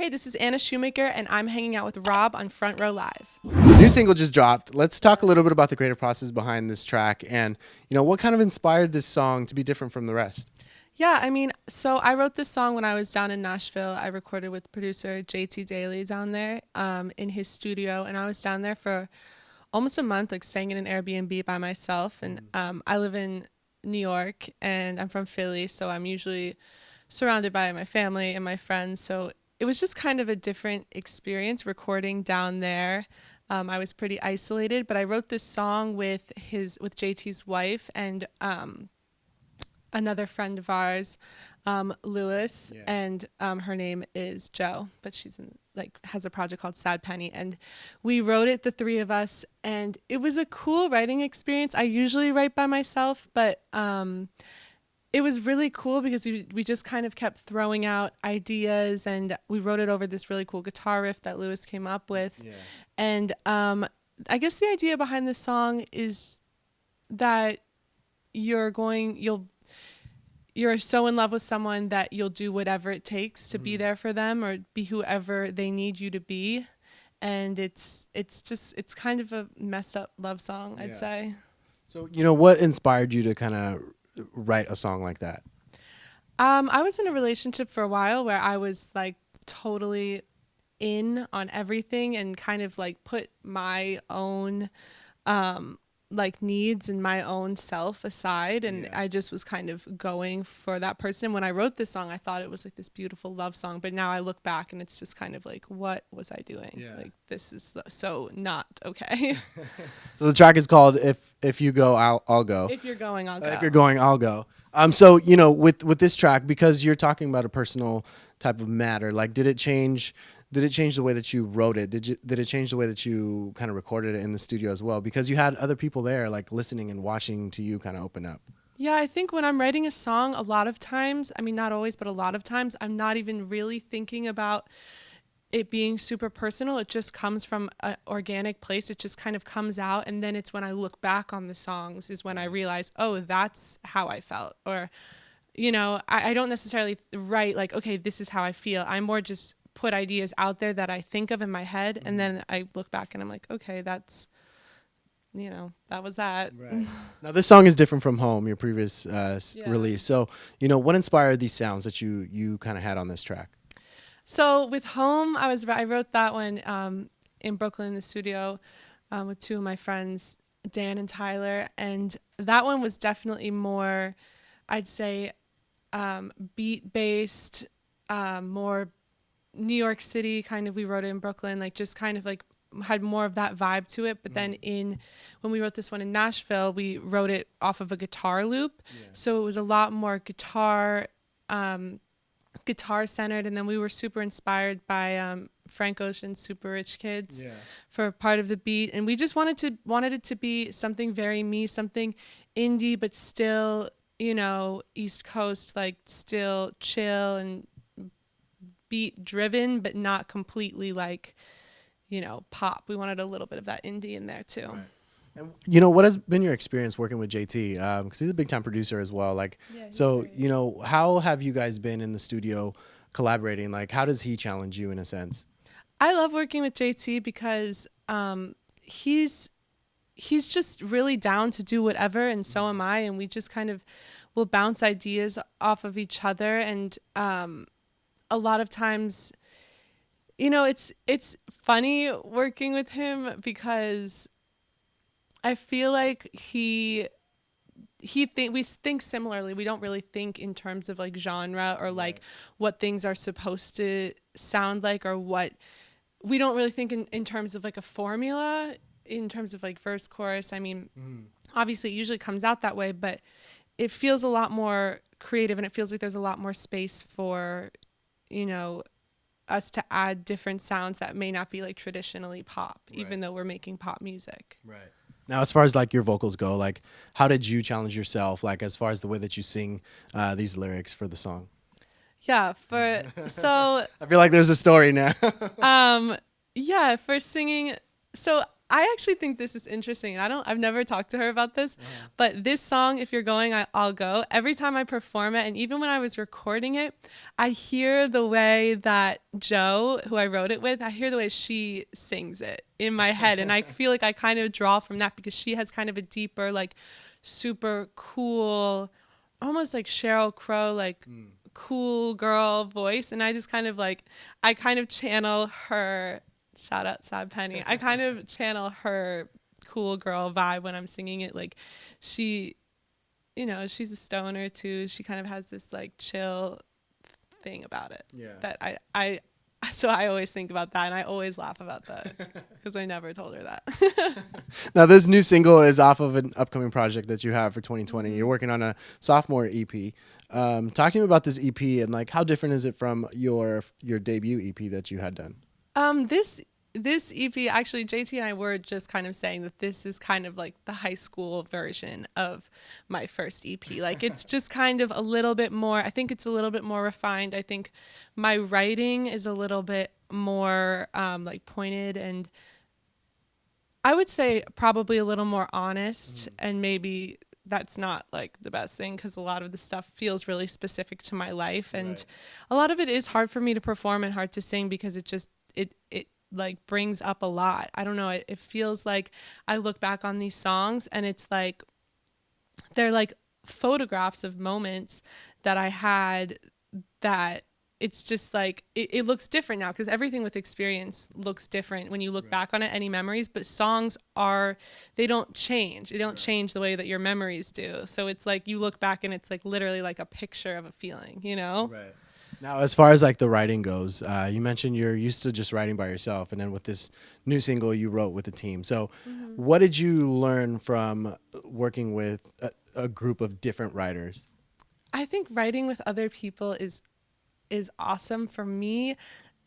Hey, this is Anna Shoemaker, and I'm hanging out with Rob on Front Row Live. New single just dropped. Let's talk a little bit about the creative process behind this track and, what kind of inspired this song to be different from the rest? Yeah, so I wrote this song when I was down in Nashville. I recorded with producer JT Daly down there in his studio, and I was down there for almost a month, like staying in an Airbnb by myself. And I live in New York, and I'm from Philly, so I'm usually surrounded by my family and my friends. So it was just kind of a different experience recording down there. I was pretty isolated, but I wrote this song with JT's wife and another friend of ours, Lewis, Yeah. and her name is Jo, but has a project called Sad Penny, and we wrote it, the three of us, and it was a cool writing experience. I usually write by myself, but it was really cool because we just kind of kept throwing out ideas, and we wrote it over this really cool guitar riff that Lewis came up with. Yeah. And I guess the idea behind this song is that you're so in love with someone that you'll do whatever it takes to be there for them or be whoever they need you to be. And it's kind of a messed up love song, I'd say. So, what inspired you to kind of write a song like that? I was in a relationship for a while where I was like totally in on everything and kind of like put my own needs and my own self aside, and I just was kind of going for that person. When I wrote this song, I thought it was like this beautiful love song, but now I look back and it's just kind of like, what was I doing? Yeah. Like, this is so not okay. So the track is called If You Go, I'll Go. If you're going, I'll go. If you're going, I'll go. So with this track, because you're talking about a personal type of matter, like did it change the way that you wrote it? Did it change the way that you kind of recorded it in the studio as well? Because you had other people there like listening and watching to you kind of open up. Yeah, I think when I'm writing a song, a lot of times, not always, but a lot of times, I'm not even really thinking about it being super personal. It just comes from an organic place. It just kind of comes out. And then it's when I look back on the songs is when I realize, oh, that's how I felt. Or, I don't necessarily write like, okay, this is how I feel. I'm more just put ideas out there that I think of in my head. And then I look back and I'm like, okay, that's, that was that. Right. Now this song is different from Home, your previous release. So, what inspired these sounds that you kind of had on this track? So with Home, I wrote that one in Brooklyn in the studio with two of my friends, Dan and Tyler, and that one was definitely more, I'd say, beat based, more New York City kind of. We wrote it in Brooklyn, like just kind of like had more of that vibe to it. But then when we wrote this one in Nashville, we wrote it off of a guitar loop, so it was a lot more guitar centered. And then we were super inspired by Frank Ocean's Super Rich Kids for part of the beat, and we just wanted it to be something very me, something indie but still East Coast, like still chill and beat driven but not completely like pop. We wanted a little bit of that indie in there too. Right. And what has been your experience working with JT? Because he's a big time producer as well. Like, so great. How have you guys been in the studio collaborating? Like, how does he challenge you in a sense? I love working with JT because he's just really down to do whatever, and so am I, and we just kind of will bounce ideas off of each other. And a lot of times, it's funny working with him because I feel like we think similarly. We don't really think in terms of like genre or like what things are supposed to sound like, or what we don't really think in terms of like a formula, in terms of like verse chorus. Obviously it usually comes out that way, but it feels a lot more creative, and it feels like there's a lot more space for us to add different sounds that may not be like traditionally pop, even though we're making pop music. Right. Now, as far as like your vocals go, like how did you challenge yourself, like as far as the way that you sing these lyrics for the song? Yeah, so I feel like there's a story now. yeah, for singing. So I actually think this is interesting. I've never talked to her about this, but this song, If You're Going, I'll Go. Every time I perform it, and even when I was recording it, I hear the way that Joe, who I wrote it with, I hear the way she sings it in my head. And I feel like I kind of draw from that because she has kind of a deeper, like super cool, almost like Sheryl Crow, like cool girl voice. And I just kind of like, I kind of channel her. Shout out Sad Penny. I kind of channel her cool girl vibe when I'm singing it. Like she, she's a stoner too. She kind of has this like chill thing about it. Yeah. That so I always think about that and I always laugh about that because I never told her that. Now, this new single is off of an upcoming project that you have for 2020. You're working on a sophomore EP. Talk to me about this EP and like how different is it from your debut EP that you had done? This EP, actually, JT and I were just kind of saying that this is kind of like the high school version of my first EP. Like it's just kind of a little bit more, I think it's a little bit more refined. I think my writing is a little bit more like pointed and I would say probably a little more honest and maybe that's not like the best thing because a lot of the stuff feels really specific to my life and a lot of it is hard for me to perform and hard to sing because it just it like brings up a lot. I don't know, it feels like I look back on these songs and it's like they're like photographs of moments that I had that it's just like it looks different now because everything with experience looks different when you look back on it, any memories, but songs they don't change change the way that your memories do, so it's like you look back and it's like literally like a picture of a feeling, Right. Now, as far as like the writing goes, you mentioned you're used to just writing by yourself, and then with this new single you wrote with a team. So what did you learn from working with a group of different writers? I think writing with other people is awesome for me.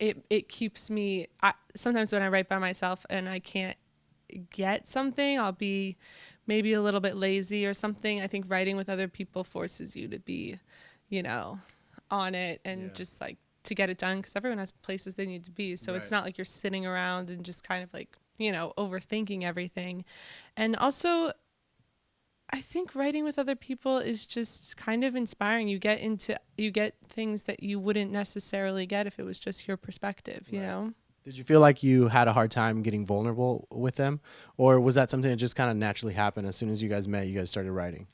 It keeps me sometimes when I write by myself and I can't get something, I'll be maybe a little bit lazy or something. I think writing with other people forces you to be, on it and just like to get it done because everyone has places they need to be. So it's not like you're sitting around and just kind of like, overthinking everything. And also, I think writing with other people is just kind of inspiring. You get things that you wouldn't necessarily get if it was just your perspective, you know? Did you feel like you had a hard time getting vulnerable with them? Or was that something that just kind of naturally happened as soon as you guys met, you guys started writing?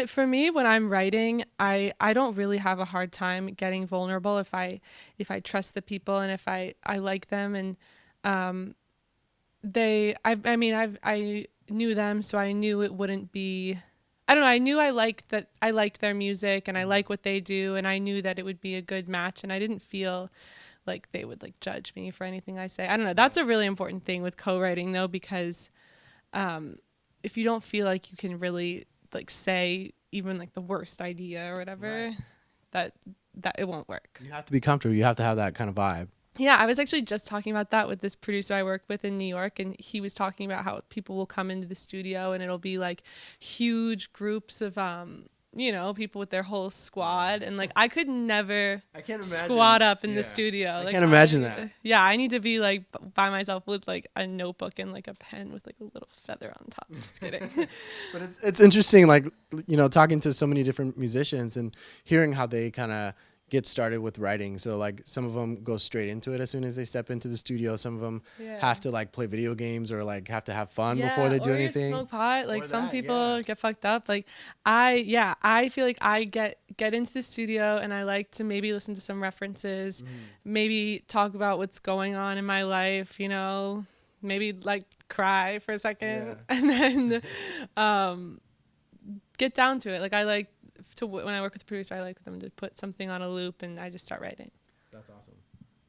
For me, when I'm writing, I don't really have a hard time getting vulnerable if I trust the people and if I like them and I knew them, so I knew it wouldn't be. I don't know. I knew I liked their music and I like what they do, and I knew that it would be a good match, and I didn't feel like they would like judge me for anything I say. I don't know. That's a really important thing with co-writing though, because if you don't feel like you can really like say even like the worst idea or whatever, that it won't work. You have to be comfortable. You have to have that kind of vibe. Yeah, I was actually just talking about that with this producer I work with in New York, and he was talking about how people will come into the studio and it'll be like huge groups of people with their whole squad, and like I could never squat up in the studio. I like, can't imagine that. Yeah, I need to be like by myself with like a notebook and like a pen with like a little feather on top. Just kidding. But it's interesting, like talking to so many different musicians and hearing how they kind of get started with writing. So like some of them go straight into it as soon as they step into the studio. Some of them have to like play video games or like have to have fun before they do anything. Smoke pot. Like some people get fucked up. Like I feel like I get into the studio and I like to maybe listen to some references, maybe talk about what's going on in my life, maybe like cry for a second and then get down to it. Like I like when I work with a producer, I like them to put something on a loop and I just start writing. That's awesome.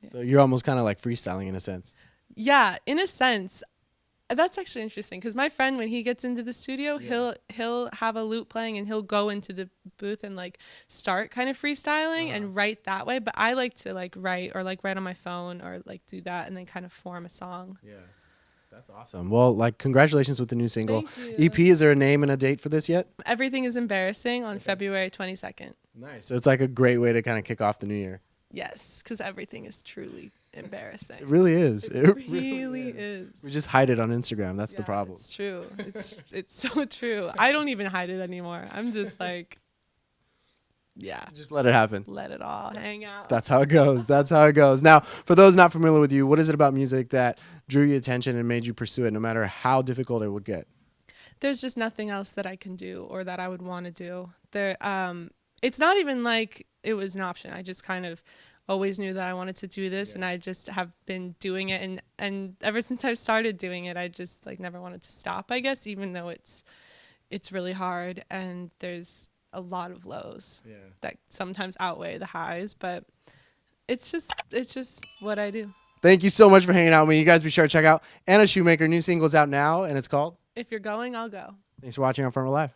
Yeah. So you're almost kind of like freestyling in a sense. Yeah, in a sense. That's actually interesting because my friend, when he gets into the studio, he'll have a loop playing and he'll go into the booth and like start kind of freestyling and write that way. But I like to like write on my phone or like do that and then kind of form a song. Yeah. That's awesome. Well, like, congratulations with the new single. Thank you. EP, is there a name and a date for this yet? Everything is Embarrassing on February 22nd. Nice. So it's like a great way to kind of kick off the new year. Yes, because everything is truly embarrassing. It really is. It It really is. We just hide it on Instagram. That's the Yeah, problem. it's true. It's so true. I don't even hide it anymore. I'm just like, yeah, Just let it happen. let it all hang out. That's how it goes. That's how it goes. Now, for those not familiar with you, what is it about music that drew your attention and made you pursue it, no matter how difficult it would get? There's just nothing else that I can do or that I would want to do. It's not even like it was an option. I just kind of always knew that I wanted to do this, and I just have been doing it. And ever since I started doing it, I just like never wanted to stop, I guess, even though it's really hard and there's a lot of lows that sometimes outweigh the highs, but it's just what I do. Thank you so much for hanging out with me. You guys be sure to check out Anna Shoemaker. New single's out now, and it's called If you're going, I'll go. Thanks for watching on Front Row Live.